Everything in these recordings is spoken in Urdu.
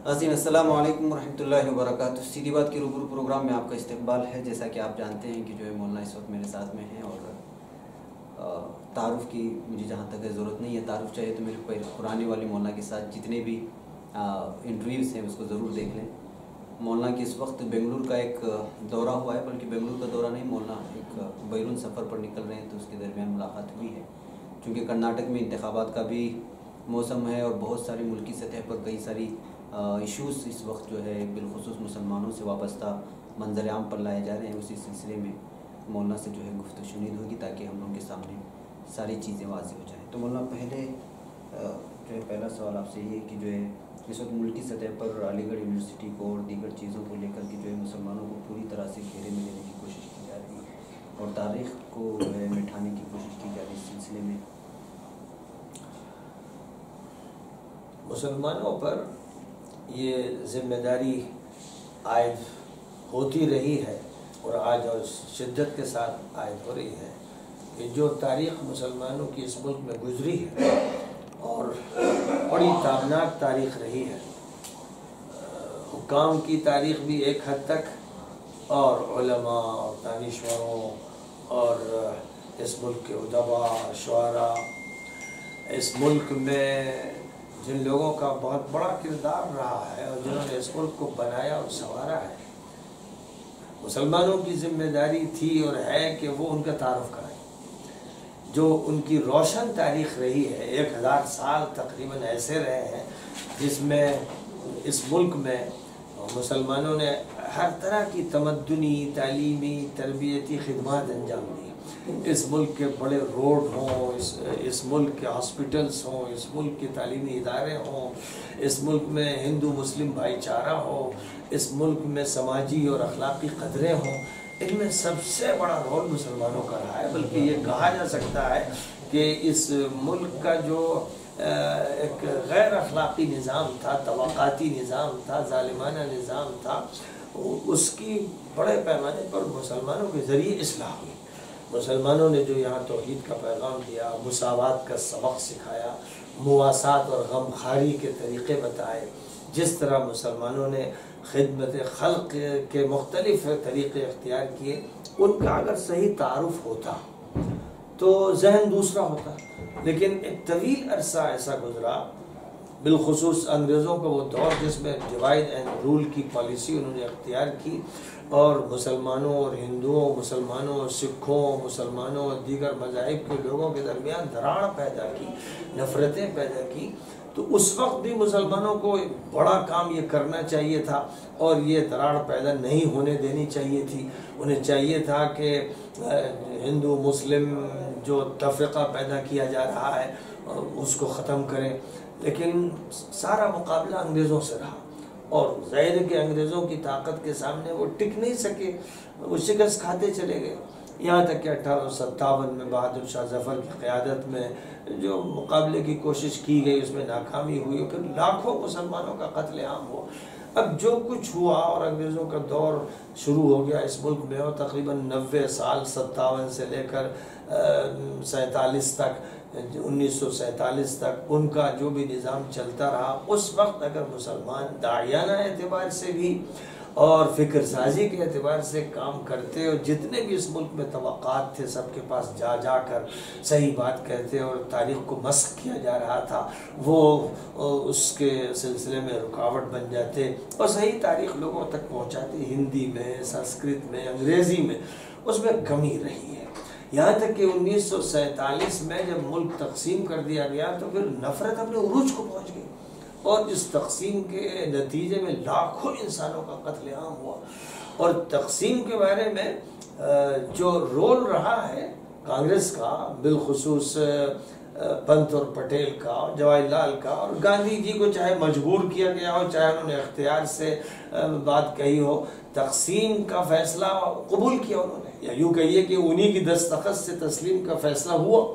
عظیم السلام علیکم ورحمۃ اللہ وبرکاتہ۔ سیدھی بات کی روبرو پروگرام میں آپ کا استقبال ہے۔ جیسا کہ آپ جانتے ہیں کہ جو ہے مولانا اس وقت میرے ساتھ میں ہیں، اور تعارف کی مجھے جہاں تک ضرورت نہیں ہے، تعارف چاہیے تو میرے پرانے والی مولانا کے ساتھ جتنے بھی انٹرویوز ہیں اس کو ضرور دیکھ لیں۔ مولانا کی اس وقت بنگلور کا ایک دورہ ہوا ہے، بلکہ بنگلور کا دورہ نہیں، مولانا ایک بیرون سفر پر نکل رہے ہیں، تو اس کے درمیان ملاقات ہوئی ہے۔ چونکہ کرناٹک میں انتخابات کا بھی موسم ہے اور بہت ساری ملکی سطح پر کئی ساری ایشوز اس وقت جو ہے بالخصوص مسلمانوں سے وابستہ منظر عام پر لائے جا رہے ہیں، اسی سلسلے میں مولانا سے جو ہے گفتگو شنید ہوگی تاکہ ہم لوگوں کے سامنے ساری چیزیں واضح ہو جائیں۔ تو مولانا پہلے جو ہے پہلا سوال آپ سے یہ ہے کہ جو ہے اس وقت ملکی سطح پر علی گڑھ یونیورسٹی کو اور دیگر چیزوں کو لے کر کے جو ہے مسلمانوں کو پوری طرح سے گھیرے میں لینے کی کوشش کی جا رہی ہے اور تاریخ کو جو ہے مٹھانے کی کوشش کی جا رہی ہے۔ اس سلسلے میں مسلمانوں پر یہ ذمہ داری عائد ہوتی رہی ہے اور آج اور شدت کے ساتھ عائد ہو رہی ہے کہ جو تاریخ مسلمانوں کی اس ملک میں گزری ہے اور بڑی تابناک تاریخ رہی ہے، حکام کی تاریخ بھی ایک حد تک، اور علماء اور دانشوروں اور اس ملک کے ادباء شعراء، اس ملک میں جن لوگوں کا بہت بڑا کردار رہا ہے اور جنہوں نے اس ملک کو بنایا اور سنوارا ہے، مسلمانوں کی ذمہ داری تھی اور ہے کہ وہ ان کا تعارف کرائیں۔ جو ان کی روشن تاریخ رہی ہے، 1000 سال تقریباً ایسے رہے ہیں جس میں اس ملک میں مسلمانوں نے ہر طرح کی تمدنی، تعلیمی، تربیتی خدمات انجام دی۔ اس ملک کے بڑے روڈ ہوں، اس ملک کے ہاسپٹلس ہوں، اس ملک کے تعلیمی ادارے ہوں، اس ملک میں ہندو مسلم بھائی چارہ ہو، اس ملک میں سماجی اور اخلاقی قدریں ہوں، ان میں سب سے بڑا رول مسلمانوں کا رہا ہے۔ بلکہ یہ کہا جا سکتا ہے کہ اس ملک کا جو ایک غیر اخلاقی نظام تھا، طبقاتی نظام تھا، ظالمانہ نظام تھا، اس کی بڑے پیمانے پر مسلمانوں کے ذریعے اصلاح ہوئی۔ مسلمانوں نے جو یہاں توحید کا پیغام دیا، مساوات کا سبق سکھایا، مواسات اور غمخواری کے طریقے بتائے، جس طرح مسلمانوں نے خدمت خلق کے مختلف طریقے اختیار کیے، ان کا اگر صحیح تعارف ہوتا تو ذہن دوسرا ہوتا۔ لیکن ایک طویل عرصہ ایسا گزرا، بالخصوص انگریزوں کا وہ دور جس میں ڈیوائڈ اینڈ رول کی پالیسی انہوں نے اختیار کی اور مسلمانوں اور ہندوؤں، مسلمانوں اور سکھوں، مسلمانوں اور دیگر مذاہب کے لوگوں کے درمیان دراڑ پیدا کی، نفرتیں پیدا کی۔ تو اس وقت بھی مسلمانوں کو بڑا کام یہ کرنا چاہیے تھا اور یہ دراڑ پیدا نہیں ہونے دینی چاہیے تھی۔ انہیں چاہیے تھا کہ ہندو مسلم جو تفرقہ پیدا کیا جا رہا ہے اس کو ختم کریں، لیکن سارا مقابلہ انگریزوں سے رہا اور ظاہر ہے کہ انگریزوں کی طاقت کے سامنے وہ ٹک نہیں سکے، وہ شکست کھاتے چلے گئے، یہاں تک کہ 1857 میں بہادر شاہ ظفر کی قیادت میں جو مقابلے کی کوشش کی گئی اس میں ناکامی ہوئی، پھر لاکھوں مسلمانوں کا قتل عام ہوا۔ اب جو کچھ ہوا اور انگریزوں کا دور شروع ہو گیا اس ملک میں، اور تقریباً 90 سال 57 سے لے کر 47 تک، 1947 تک ان کا جو بھی نظام چلتا رہا، اس وقت اگر مسلمان داعیانہ اعتبار سے بھی اور فکر سازی کے اعتبار سے کام کرتے اور جتنے بھی اس ملک میں طبقات تھے سب کے پاس جا جا کر صحیح بات کہتے اور تاریخ کو مسخ کیا جا رہا تھا، وہ اس کے سلسلے میں رکاوٹ بن جاتے اور صحیح تاریخ لوگوں تک پہنچاتے، ہندی میں، سنسکرت میں، انگریزی میں، اس میں کمی رہی ہے۔ یہاں تک کہ 1947 میں جب ملک تقسیم کر دیا گیا تو پھر نفرت اپنے عروج کو پہنچ گئی اور اس تقسیم کے نتیجے میں لاکھوں انسانوں کا قتل عام ہوا۔ اور تقسیم کے بارے میں جو رول رہا ہے کانگریس کا، بالخصوص پنت اور پٹیل کا، جواہر لال کا، اور گاندھی جی کو چاہے مجبور کیا گیا ہو چاہے انہوں نے اختیار سے بات کہی ہو، تقسیم کا فیصلہ قبول کیا انہوں نے، یا یوں کہیے کہ انہی کی دستخط سے تسلیم کا فیصلہ ہوا۔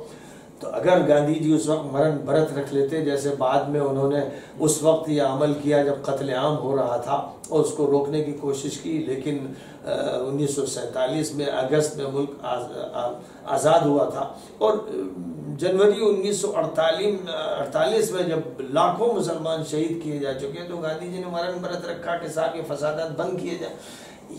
تو اگر گاندھی جی اس وقت مرن برت رکھ لیتے، جیسے بعد میں انہوں نے اس وقت یہ عمل کیا جب قتل عام ہو رہا تھا اور اس کو روکنے کی کوشش کی، لیکن 1947 میں اگست میں ملک آزاد ہوا تھا، اور جنوری 1948 میں جب لاکھوں مسلمان شہید کیے جا چکے تو گاندھی جی نے مرن برت رکھا کہ صاحب یہ فسادات بند کیے جائیں۔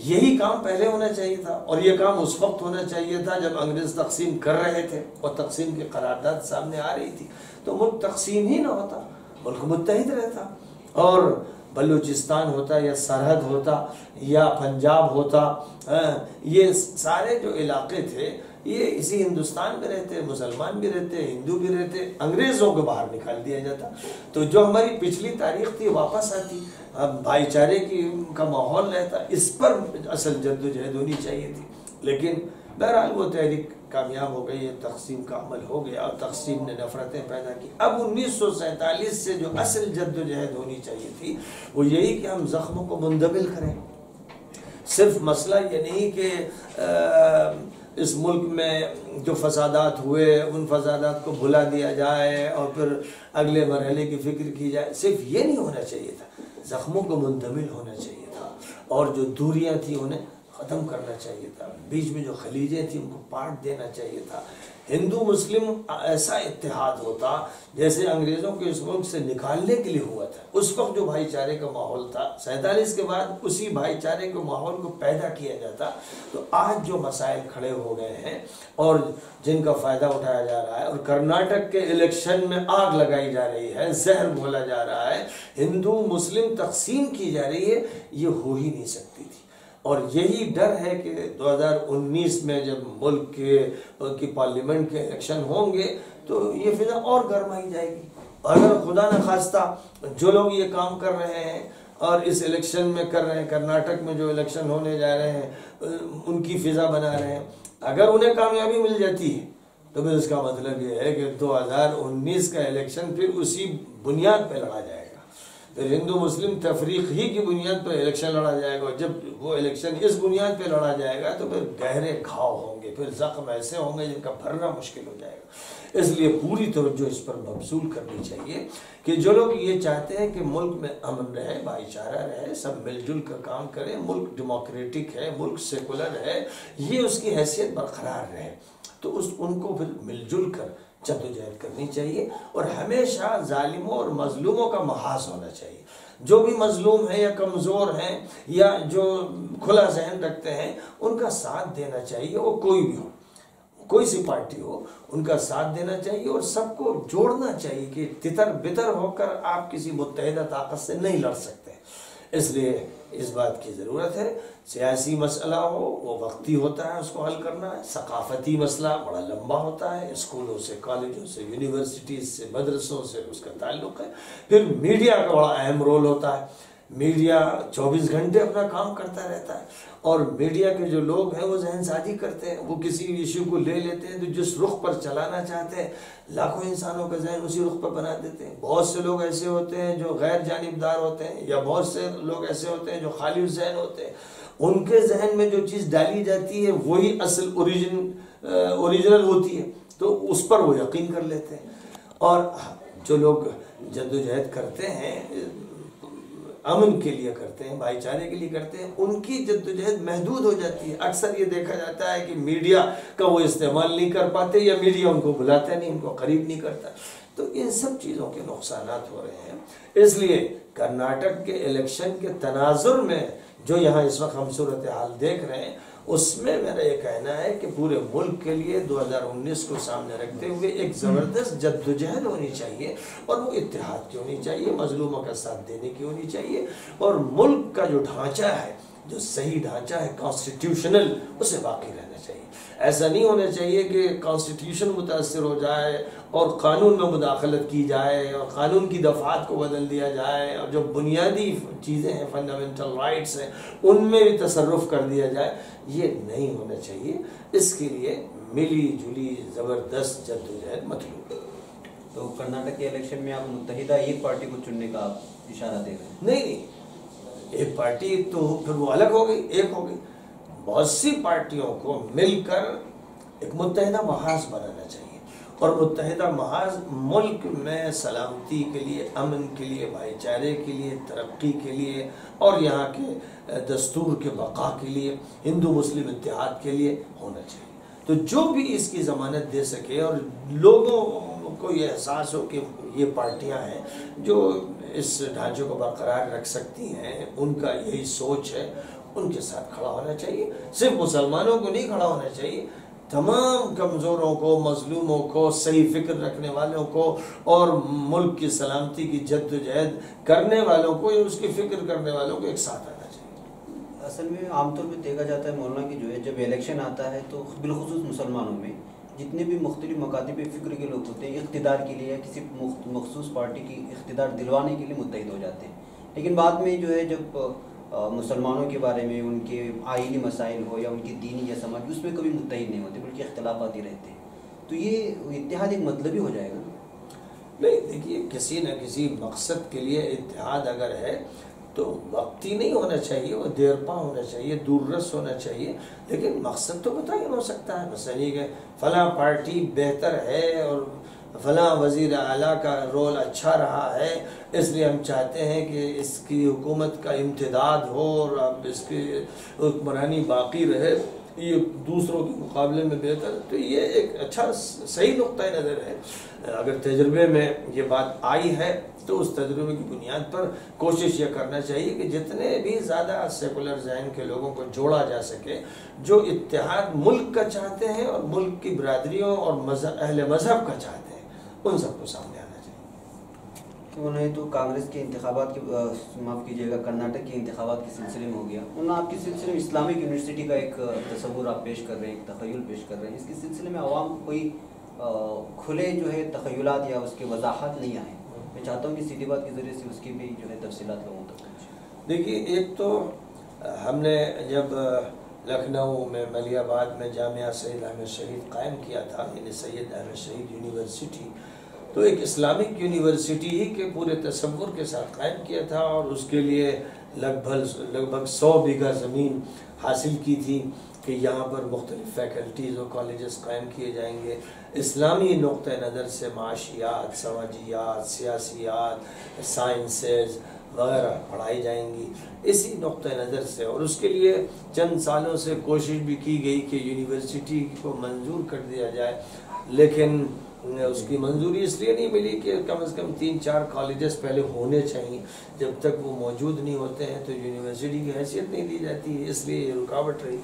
یہی کام پہلے ہونا چاہیے تھا، اور یہ کام اس وقت ہونا چاہیے تھا جب انگریز تقسیم کر رہے تھے اور تقسیم کی قرارداد سامنے آ رہی تھی، تو ملک تقسیم ہی نہ ہوتا، ملک متحد رہتا، اور بلوچستان ہوتا یا سرحد ہوتا یا پنجاب ہوتا، یہ سارے جو علاقے تھے یہ اسی ہندوستان میں رہتے، مسلمان بھی رہتے، ہندو بھی رہتے، انگریزوں کو باہر نکال دیا جاتا، تو جو ہماری پچھلی تاریخ تھی واپس آتی، اب بھائی چارے کا ماحول رہتا، اس پر اصل جدوجہد ہونی چاہیے تھی، لیکن بہرحال وہ تحریک کامیاب ہو گئی، تقسیم کا عمل ہو گیا اور تقسیم نے نفرتیں پیدا کی۔ اب 1947 سے جو اصل جدوجہد ہونی چاہیے تھی وہ یہی کہ ہم زخموں کو مندمل کریں۔ صرف مسئلہ یہ نہیں کہ اس ملک میں جو فسادات ہوئے ان فسادات کو بھلا دیا جائے اور پھر اگلے مرحلے کی فکر کی جائے، صرف یہ نہیں ہونا چاہیے تھا، زخموں کو مندمل ہونا چاہیے تھا، اور جو دوریاں تھیں انہیں ختم کرنا چاہیے تھا، بیچ میں جو خلیجیں تھیں ان کو پاٹ دینا چاہیے تھا، ہندو مسلم ایسا اتحاد ہوتا جیسے انگریزوں کو اس ملک سے نکالنے کے لیے ہوا تھا، اس وقت جو بھائی چارے کا ماحول تھا 47 کے بعد اسی بھائی چارے کے ماحول کو پیدا کیا جاتا، تو آج جو مسائل کھڑے ہو گئے ہیں اور جن کا فائدہ اٹھایا جا رہا ہے، اور کرناٹک کے الیکشن میں آگ لگائی جا رہی ہے، زہر گھولا جا رہا ہے، ہندو مسلم تقسیم کی جا رہی ہے، یہ ہو ہی نہیں سکتی تھی، اور یہی ڈر ہے کہ 2019 میں جب ملک کی پارلیمنٹ کے الیکشن ہوں گے تو یہ فضا اور گرمائی جائے گی، اگر خدا نہ خواستہ جو لوگ یہ کام کر رہے ہیں اور اس الیکشن میں کر رہے ہیں، کرناٹک میں جو الیکشن ہونے جا رہے ہیں ان کی فضا بنا رہے ہیں، اگر انہیں کامیابی مل جاتی ہے تو پھر اس کا مطلب یہ ہے کہ 2019 کا الیکشن پھر اسی بنیاد پہ لڑا جائے گا، پھر ہندو مسلم تفریق ہی کی بنیاد پر الیکشن لڑا جائے گا، اور جب وہ الیکشن اس بنیاد پہ لڑا جائے گا تو پھر گہرے گھاؤ ہوں گے، پھر زخم ایسے ہوں گے جن کا بھرنا مشکل ہو جائے گا، اس لیے پوری توجہ اس پر مبذول کرنی چاہیے کہ جو لوگ یہ چاہتے ہیں کہ ملک میں امن رہے، بھائی چارہ رہے، سب مل جل کر کام کریں، ملک ڈیموکریٹک ہے، ملک سیکولر ہے، یہ اس کی حیثیت برقرار رہے، تو ان کو پھر مل جل کر جدوجہد کرنی چاہیے، اور ہمیشہ ظالموں اور مظلوموں کا محاذ ہونا چاہیے، جو بھی مظلوم ہیں یا کمزور ہیں یا جو کھلا ذہن رکھتے ہیں ان کا ساتھ دینا چاہیے، وہ کوئی بھی ہو، کوئی سی پارٹی ہو، ان کا ساتھ دینا چاہیے اور سب کو جوڑنا چاہیے کہ تتر بتر ہو کر آپ کسی متحدہ طاقت سے نہیں لڑ سکتے، اس لیے اس بات کی ضرورت ہے، سیاسی مسئلہ ہو وہ وقتی ہوتا ہے، اس کو حل کرنا ہے، ثقافتی مسئلہ بڑا لمبا ہوتا ہے، اسکولوں سے، کالجوں سے، یونیورسٹیز سے، مدرسوں سے اس کا تعلق ہے، پھر میڈیا کا بڑا اہم رول ہوتا ہے، میڈیا 24 گھنٹے اپنا کام کرتا رہتا ہے، اور میڈیا کے جو لوگ ہیں وہ ذہن سازی کرتے ہیں، وہ کسی ایشو کو لے لیتے ہیں تو جس رخ پر چلانا چاہتے ہیں لاکھوں انسانوں کا ذہن اسی رخ پر بنا دیتے ہیں، بہت سے لوگ ایسے ہوتے ہیں جو غیر جانبدار ہوتے ہیں، یا بہت سے لوگ ایسے ہوتے ہیں جو خالی ذہن ہوتے ہیں، ان کے ذہن میں جو چیز ڈالی جاتی ہے وہی اصل اوریجنل ہوتی ہے، تو اس پر وہ یقین کر لیتے ہیں، اور جو لوگ جدوجہد کرتے ہیں امن کے لیے کرتے ہیں، بھائی چارے کے لیے کرتے ہیں، ان کی جدوجہد محدود ہو جاتی ہے، اکثر یہ دیکھا جاتا ہے کہ میڈیا کا وہ استعمال نہیں کر پاتے یا میڈیا ان کو بلاتا نہیں، ان کو قریب نہیں کرتا، تو ان سب چیزوں کے نقصانات ہو رہے ہیں، اس لیے کرناٹک کے الیکشن کے تناظر میں جو یہاں اس وقت ہم صورتحال دیکھ رہے ہیں اس میں میرا یہ کہنا ہے کہ پورے ملک کے لیے 2019 کو سامنے رکھتے ہوئے ایک زبردست جدوجہد ہونی چاہیے، اور وہ اتحاد کی ہونی چاہیے، مظلوموں کا ساتھ دینے کی ہونی چاہیے، اور ملک کا جو ڈھانچہ ہے، جو صحیح ڈھانچہ ہے کانسٹیٹیوشنل، اسے باقی رہنا چاہیے، ایسا نہیں ہونا چاہیے کہ کانسٹیٹیوشن متاثر ہو جائے اور قانون میں مداخلت کی جائے اور قانون کی دفعات کو بدل دیا جائے، اور جو بنیادی چیزیں ہیں، فنڈامنٹل رائٹس ہیں، ان میں بھی تصرف کر دیا جائے، یہ نہیں ہونا چاہیے، اس کے لیے ملی جلی زبردست جدوجہد مطلوب ہے۔ تو کرناٹک کے الیکشن میں آپ متحدہ ایک پارٹی کو چننے کا آپ اشارہ دے رہے ہیں؟ نہیں، ایک پارٹی تو پھر وہ الگ ہو گئی، ایک ہو گئی، بہت سی پارٹیوں کو مل کر ایک متحدہ محاذ بنانا چاہیے، اور متحدہ محاذ ملک میں سلامتی کے لیے، امن کے لیے، بھائی چارے کے لیے، ترقی کے لیے اور یہاں کے دستور کے بقا کے لیے، ہندو مسلم اتحاد کے لیے ہونا چاہیے۔ تو جو بھی اس کی ضمانت دے سکے اور لوگوں کو یہ احساس ہو کہ یہ پارٹیاں ہیں جو اس ڈھانچے کو برقرار رکھ سکتی ہیں، ان کا یہی سوچ ہے، ان کے ساتھ کھڑا ہونا چاہیے۔ صرف مسلمانوں کو نہیں کھڑا ہونا چاہیے، تمام کمزوروں کو، مظلوموں کو، صحیح فکر رکھنے والوں کو اور ملک کی سلامتی کی جد و جہد کرنے والوں کو یا اس کی فکر کرنے والوں کو ایک ساتھ آنا چاہیے۔ اصل میں عام طور پہ دیکھا جاتا ہے مولانا کہ جو ہے جب الیکشن آتا ہے تو بالخصوص مسلمانوں میں جتنے بھی مختلف مکاتب فکر کے لوگ ہوتے ہیں اقتدار کے لیے یا کسی مخصوص پارٹی کی اقتدار دلوانے کے لیے متحد ہو جاتے ہیں، لیکن بعد میں جو ہے جب مسلمانوں کے بارے میں ان کے آئینی مسائل ہو یا ان کی دینی یا سماجی، اس میں کبھی متحد نہیں ہوتے بلکہ اختلافات ہی رہتے ہیں۔ تو یہ اتحاد ایک مطلبی ہو جائے گا نا؟ نہیں، دیکھیے کسی نہ کسی مقصد کے لیے اتحاد اگر ہے تو وقتی نہیں ہونا چاہیے، وہ دیر پا ہونا چاہیے، دور رس ہونا چاہیے، لیکن مقصد تو متعین ہو سکتا ہے۔ مثلا یہ کہ فلاں پارٹی بہتر ہے اور فلاں وزیر اعلیٰ کا رول اچھا رہا ہے، اس لیے ہم چاہتے ہیں کہ اس کی حکومت کا امتداد ہو اور اب اس کی حکمرانی باقی رہے، یہ دوسروں کے مقابلے میں بہتر۔ تو یہ ایک اچھا صحیح نقطۂ نظر ہے۔ اگر تجربے میں یہ بات آئی ہے تو اس تجربے کی بنیاد پر کوشش یہ کرنا چاہیے کہ جتنے بھی زیادہ سیکولر ذہن کے لوگوں کو جوڑا جا سکے، جو اتحاد ملک کا چاہتے ہیں اور ملک کی برادریوں اور اہل مذہب کا چاہتے ہیں، ان سب کو سامنے آنا چاہیے۔ انہوں نے تو کانگریس کے انتخابات کے معاف کیجیے گا کرناٹک کے انتخابات کے سلسلے میں ہو گیا، انہوں نے آپ کے سلسلے میں اسلامک یونیورسٹی کا ایک تصور آپ پیش کر رہے ہیں، ایک تخیل پیش کر رہے ہیں، اس کے سلسلے میں عوام کو کوئی کھلے جو ہے تخیلات یا اس کی وضاحت نہیں آئے۔ میں چاہتا ہوں کہ سیدھی بات کے ذریعے سے اس کی بھی جو ہے تفصیلات لوگوں تک پہنچے۔ دیکھیے، ایک تو ہم نے جب لکھنؤ میں ملیح آباد میں جامعہ سید احمد شہید قائم کیا تھا، یعنی سید احمد شہید یونیورسٹی، تو ایک اسلامک یونیورسٹی ہی کے پورے تصور کے ساتھ قائم کیا تھا اور اس کے لیے لگ بھگ 100 بیگھہ زمین حاصل کی تھی کہ یہاں پر مختلف فیکلٹیز اور کالجز قائم کیے جائیں گے، اسلامی نقطۂ نظر سے معاشیات، سماجیات، سیاسیات، سائنسز وغیرہ پڑھائی جائیں گی اسی نقطۂ نظر سے۔ اور اس کے لیے چند سالوں سے کوشش بھی کی گئی کہ یونیورسٹی کو منظور کر دیا جائے، لیکن اس کی منظوری اس لیے نہیں ملی کہ کم از کم 3-4 کالجز پہلے ہونے چاہیے، جب تک وہ موجود نہیں ہوتے ہیں تو یونیورسٹی کی حیثیت نہیں دی جاتی، اس لیے یہ رکاوٹ رہی۔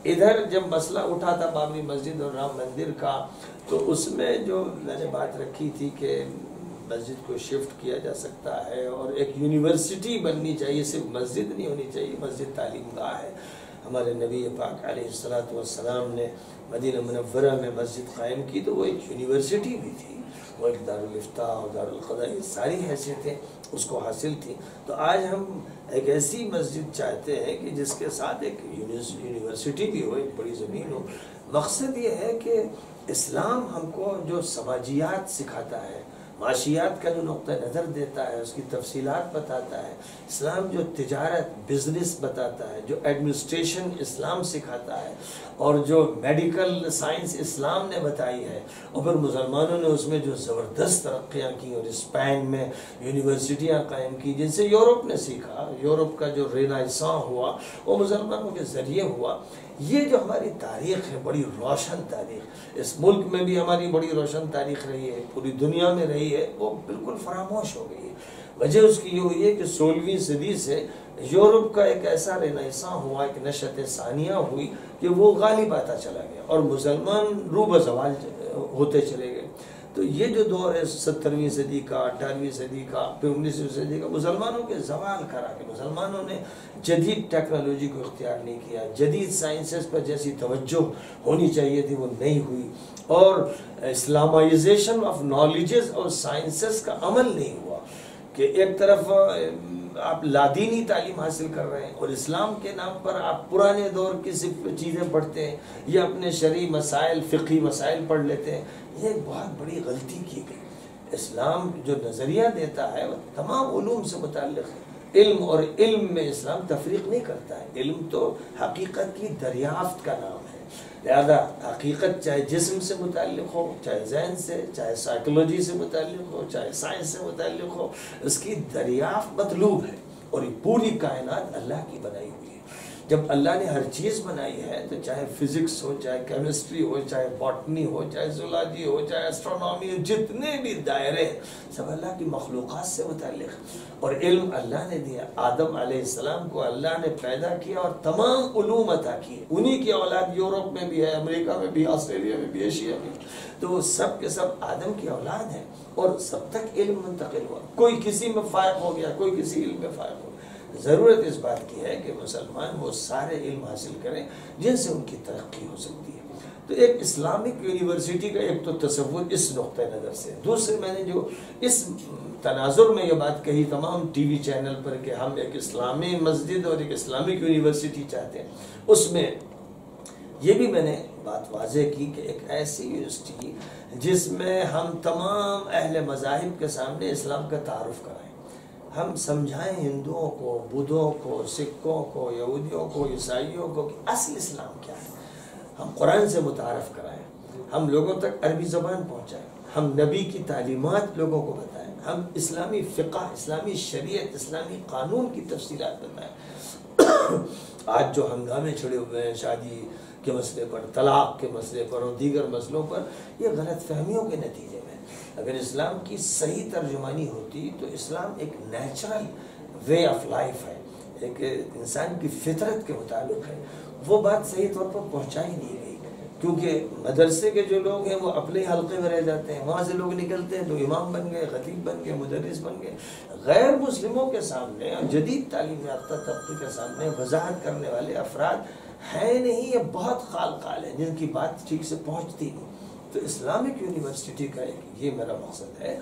ادھر جب مسئلہ اٹھا تھا بابری مسجد اور رام مندر کا، تو اس میں جو میں نے بات رکھی تھی کہ مسجد کو شفٹ کیا جا سکتا ہے اور ایک یونیورسٹی بننی چاہیے، صرف مسجد نہیں ہونی چاہیے، مسجد تعلیم گاہ ہے۔ ہمارے نبی پاک علیہ السلام نے مدینہ منورہ میں مسجد قائم کی تو وہ ایک یونیورسٹی بھی تھی، وہ ایک دارالفتاء اور دارالقضاء، یہ ساری حیثیتیں اس کو حاصل تھیں۔ تو آج ہم ایک ایسی مسجد چاہتے ہیں کہ جس کے ساتھ ایک یونیورسٹی بھی ہو، ایک بڑی زمین ہو۔ مقصد یہ ہے کہ اسلام ہم کو جو سماجیات سکھاتا ہے، معاشیات کا جو نقطہ نظر دیتا ہے، اس کی تفصیلات بتاتا ہے، اسلام جو تجارت بزنس بتاتا ہے، جو ایڈمنسٹریشن اسلام سکھاتا ہے، اور جو میڈیکل سائنس اسلام نے بتائی ہے، اور پھر مسلمانوں نے اس میں جو زبردست ترقیاں کی اور اسپین میں یونیورسٹیاں قائم کی جن سے یورپ نے سیکھا، یورپ کا جو رینائساں ہوا وہ مسلمانوں کے ذریعے ہوا۔ یہ جو ہماری تاریخ ہے، بڑی روشن تاریخ، اس ملک میں بھی ہماری بڑی روشن تاریخ رہی ہے، پوری دنیا میں رہی ہے، وہ بالکل فراموش ہو گئی ہے۔ وجہ اس کی یہ ہوئی ہے کہ 16ویں صدی سے یورپ کا ایک ایسا رینائساں ہوا، ایک نشأت ثانیہ ہوئی کہ وہ غالب آتا چلا گیا اور مسلمان رو بزوال ہوتے چلے گئے۔ تو یہ جو دور ہے 17ویں صدی کا، 18ویں صدی کا، پھر 19ویں صدی کا، مسلمانوں کے زوال کرا کہ مسلمانوں نے جدید ٹیکنالوجی کو اختیار نہیں کیا، جدید سائنسز پر جیسی توجہ ہونی چاہیے تھی وہ نہیں ہوئی، اور اسلامائزیشن آف نالجز اور سائنسز کا عمل نہیں ہوا کہ ایک طرف آپ لادینی تعلیم حاصل کر رہے ہیں اور اسلام کے نام پر آپ پرانے دور کی صرف چیزیں پڑھتے ہیں یا اپنے شرعی مسائل، فقہی مسائل پڑھ لیتے ہیں۔ یہ ایک بہت بڑی غلطی کی گئی۔ اسلام جو نظریہ دیتا ہے وہ تمام علوم سے متعلق ہے۔ علم اور علم میں اسلام تفریق نہیں کرتا ہے، علم تو حقیقت کی دریافت کا نام ہے۔ لہذا حقیقت چاہے جسم سے متعلق ہو، چاہے ذہن سے، چاہے سائیکلوجی سے متعلق ہو، چاہے سائنس سے متعلق ہو، اس کی دریافت مطلوب ہے۔ اور یہ پوری کائنات اللہ کی بنائی ہوئی ہے۔ جب اللہ نے ہر چیز بنائی ہے تو چاہے فزکس ہو، چاہے کیمسٹری ہو، چاہے باٹنی ہو، چاہے زولاجی ہو، چاہے اسٹرونومی ہو، جتنے بھی دائرے ہیں سب اللہ کی مخلوقات سے متعلق۔ اور علم اللہ نے دیا، آدم علیہ السلام کو اللہ نے پیدا کیا اور تمام علوم عطا کیے، انہی کی اولاد یورپ میں بھی ہے، امریکہ میں بھی، آسٹریلیا میں بھی، ایشیا میں بھی، تو وہ سب کے سب آدم کی اولاد ہیں اور سب تک علم منتقل ہوا۔ کوئی کسی میں فائق ہو گیا، کوئی کسی علم میں فائق ہو گیا۔ ضرورت اس بات کی ہے کہ مسلمان وہ سارے علم حاصل کریں جن سے ان کی ترقی ہو سکتی ہے۔ تو ایک اسلامک یونیورسٹی کا ایک تو تصور اس نقطۂ نظر سے، دوسرے میں نے جو اس تناظر میں یہ بات کہی تمام ٹی وی چینل پر کہ ہم ایک اسلامی مسجد اور ایک اسلامک یونیورسٹی چاہتے ہیں، اس میں یہ بھی میں نے بات واضح کی کہ ایک ایسی یونیورسٹی جس میں ہم تمام اہل مذاہب کے سامنے اسلام کا تعارف کرائیں، ہم سمجھائیں ہندوؤں کو، بدھوں کو، سکھوں کو، یہودیوں کو، عیسائیوں کو کہ اصل اسلام کیا ہے، ہم قرآن سے متعارف کرائیں، ہم لوگوں تک عربی زبان پہنچائیں، ہم نبی کی تعلیمات لوگوں کو بتائیں، ہم اسلامی فقہ، اسلامی شریعت، اسلامی قانون کی تفصیلات بتائیں۔ آج جو ہنگامے چھڑے ہوئے ہیں شادی کے مسئلے پر، طلاق کے مسئلے پر اور دیگر مسئلوں پر، یہ غلط فہمیوں کے نتیجے میں۔ اگر اسلام کی صحیح ترجمانی ہوتی تو اسلام ایک نیچرل وے آف لائف ہے، ایک انسان کی فطرت کے مطابق ہے، وہ بات صحیح طور پر پہنچائی نہیں گئی، کیونکہ مدرسے کے جو لوگ ہیں وہ اپنے حلقے میں رہ جاتے ہیں، وہاں سے لوگ نکلتے ہیں تو امام بن گئے، خطیب بن گئے، مدرس بن گئے، غیر مسلموں کے سامنے اور جدید تعلیم یافتہ طبقے کے سامنے وضاحت کرنے والے افراد ہیں نہیں، یہ بہت خال خال ہیں جن کی بات ٹھیک سے پہنچتی نہیں۔ تو اسلامک یونیورسٹی کا ایک یہ میرا مقصد ہے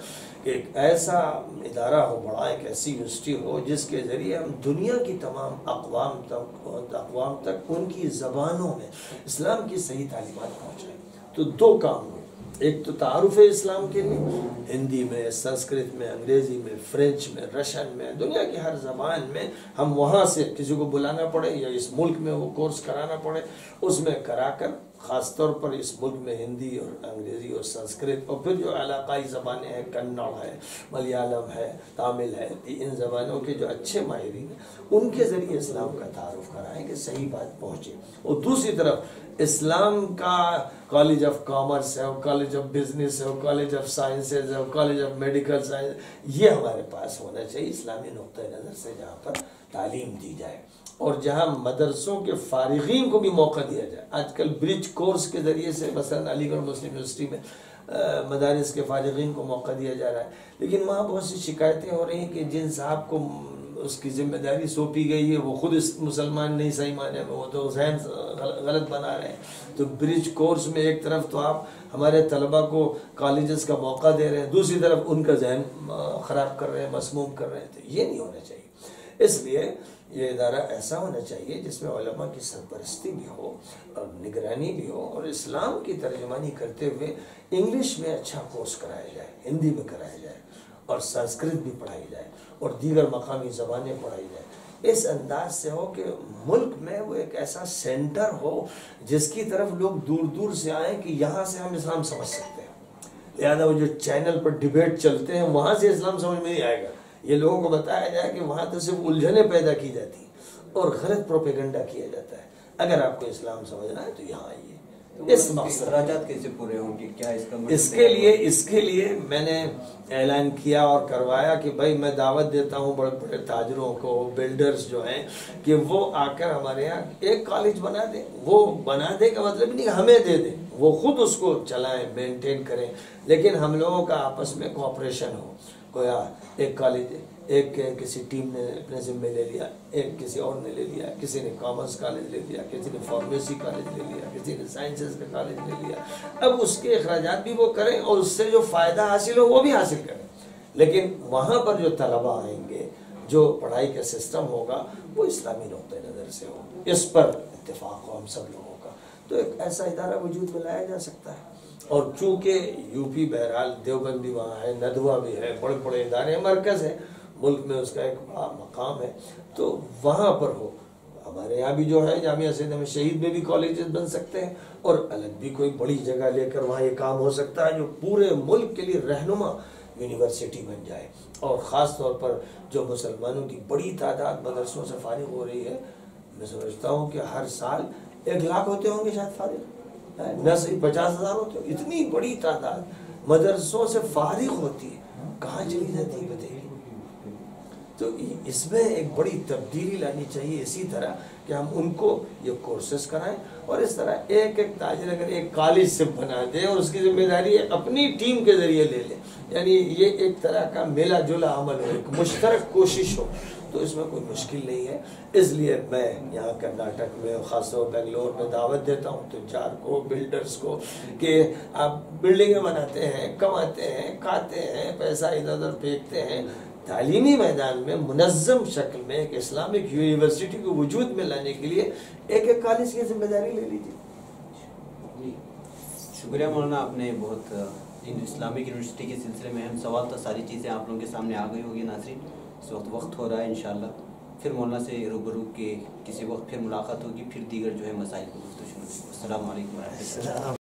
کہ ایک ایسا ادارہ ہو بڑا، ایک ایسی یونیورسٹی ہو جس کے ذریعے ہم دنیا کی تمام اقوام تک ان کی زبانوں میں اسلام کی صحیح تعلیمات پہنچائیں۔ تو دو کام ہوئے، ایک تو تعارف اسلام کے لیے ہندی میں، سنسکرت میں، انگریزی میں، فرینچ میں، رشین میں، دنیا کی ہر زبان میں ہم وہاں سے کسی کو بلانا پڑے یا اس ملک میں وہ کورس کرانا پڑے، اس میں کرا کر خاص طور پر اس ملک میں ہندی اور انگریزی اور سنسکرت اور پھر جو علاقائی زبانیں ہیں، کنڑ ہے، ملیالم ہے، تامل ہے، ان زبانوں کے جو اچھے ماہرین ہیں ان کے ذریعے اسلام کا تعارف کرائیں کہ صحیح بات پہنچے۔ اور دوسری طرف اسلام کا کالج آف کامرس ہے، کالج آف بزنس ہے، کالج آف سائنسز ہے، کالج آف میڈیکل سائنس، یہ ہمارے پاس ہونا چاہیے اسلامی نقطۂ نظر سے، جہاں پر تعلیم دی جائے اور جہاں مدرسوں کے فارغین کو بھی موقع دیا جائے۔ آج کل برج کورس کے ذریعے سے مثلا علی گڑھ مسلم یونیورسٹی میں مدارس کے فارغین کو موقع دیا جا رہا ہے، لیکن وہاں بہت سی شکایتیں ہو رہی ہیں کہ جن صاحب کو اس کی ذمہ داری سونپی گئی ہے وہ خود اس مسلمان نہیں صحیح معنی میں، وہ تو ذہن غلط بنا رہے ہیں۔ تو برج کورس میں ایک طرف تو آپ ہمارے طلبہ کو کالجز کا موقع دے رہے ہیں، دوسری طرف ان کا ذہن خراب کر رہے ہیں، مسموم کر رہے ہیں، تو یہ نہیں ہونا چاہیے۔ اس لیے یہ ادارہ ایسا ہونا چاہیے جس میں علماء کی سرپرستی بھی ہو اور نگرانی بھی ہو، اور اسلام کی ترجمانی کرتے ہوئے انگلش میں اچھا کورس کرایا جائے، ہندی میں کرایا جائے اور سنسکرت بھی پڑھائی جائے اور دیگر مقامی زبانیں پڑھائی جائیں۔ اس انداز سے ہو کہ ملک میں وہ ایک ایسا سینٹر ہو جس کی طرف لوگ دور دور سے آئیں کہ یہاں سے ہم اسلام سمجھ سکتے ہیں۔ لہذا وہ جو چینل پر ڈیبیٹ چلتے ہیں وہاں سے اسلام سمجھ میں نہیں آئے گا، یہ لوگوں کو بتایا جائے کہ وہاں تو صرف الجھنیں پیدا کی جاتی ہیں اور غلط پروپیگنڈا کیا جاتا ہے۔ اگر آپ کو اسلام سمجھنا ہے تو یہاں آئیے۔ اس مقصد اخراجات کیسے پورے ہوں گے؟ کیا اس کے لیے میں نے اعلان کیا اور کروایا کہ بھائی میں دعوت دیتا ہوں بڑے بڑے تاجروں کو، بلڈرز جو ہیں، کہ وہ آ کر ہمارے یہاں ایک کالج بنا دیں۔ وہ بنا دے کا مطلب نہیں ہمیں دے دیں، وہ خود اس کو چلائیں، مینٹین کریں، لیکن ہم لوگوں کا آپس میں کوآپریشن ہو۔ کوئی ایک کالج ایک کسی ٹیم نے اپنے ذمے لے لیا، ایک کسی اور نے لے لیا، کسی نے کامرس کالج لے لیا، کسی نے فارمیسی کالج لے لیا، کسی نے سائنسز کا کالج لے لیا۔ اب اس کے اخراجات بھی وہ کریں اور اس سے جو فائدہ حاصل ہو وہ بھی حاصل کریں، لیکن وہاں پر جو طلباء آئیں گے، جو پڑھائی کا سسٹم ہوگا وہ اسلامی نقطۂ نظر سے ہو، اس پر اتفاق ہو ہم سب لوگوں کا، تو ایک ایسا ادارہ وجود میں لایا جا سکتا ہے۔ اور چونکہ یو پی بہرحال دیوبند بھی وہاں ہے، ندوہ بھی ہے، بڑے بڑے ادارے مرکز ہے، ملک میں اس کا ایک مقام ہے، تو وہاں پر ہو۔ ہمارے یہاں بھی جو ہے جامعہ سید احمد شہید میں بھی کالجز بن سکتے ہیں، اور الگ بھی کوئی بڑی جگہ لے کر وہاں یہ کام ہو سکتا ہے جو پورے ملک کے لیے رہنما یونیورسٹی بن جائے. اور خاص طور پر جو مسلمانوں کی بڑی تعداد مدرسوں سے فارغ ہو رہی ہے، میں سمجھتا ہوں کہ ہر سال 1 لاکھ ہوتے ہوں گے شاید فارغ، نہ صحیح 50,000 ہوتے ہوں. اتنی بڑی تعداد مدرسوں سے فارغ ہوتی ہے، کہاں چلی جاتی ہے بتائیے. تو اس میں ایک بڑی تبدیلی لانی چاہیے، اسی طرح کہ ہم ان کو یہ کورسز کرائیں، اور اس طرح ایک تاجر اگر ایک کالج سے بنا دے اور اس کی ذمہ داری اپنی ٹیم کے ذریعے لے لے، یعنی یہ ایک طرح کا میلا جلا عمل ہو، ایک مشترک کوشش ہو، تو اس میں کوئی مشکل نہیں ہے. اس لیے میں یہاں کرناٹک میں خاص طور بنگلور میں دعوت دیتا ہوں تجار کو، بلڈرز کو، کہ آپ بلڈنگیں بناتے ہیں، کماتے ہیں، کھاتے ہیں، پیسہ ادھر ادھر پھینکتے ہیں، تعلیمی میدان میں منظم شکل میں ایک اسلامک یونیورسٹی کو وجود میں لانے کے لیے ایک کالج کی ذمہ داری لے لیجیے. شکریہ مولانا، آپ نے بہت اسلامک یونیورسٹی کے سلسلے میں اہم سوال تھا، ساری چیزیں آپ لوگوں کے سامنے آ گئی ہوگی. ناظرین، اس وقت ہو رہا ہے، انشاءاللہ پھر مولانا سے روبرو کے کسی وقت پھر ملاقات ہوگی، پھر دیگر جو ہے مسائل کو گفتگو شروع ہوگی. السلام علیکم ورحمۃ اللہ.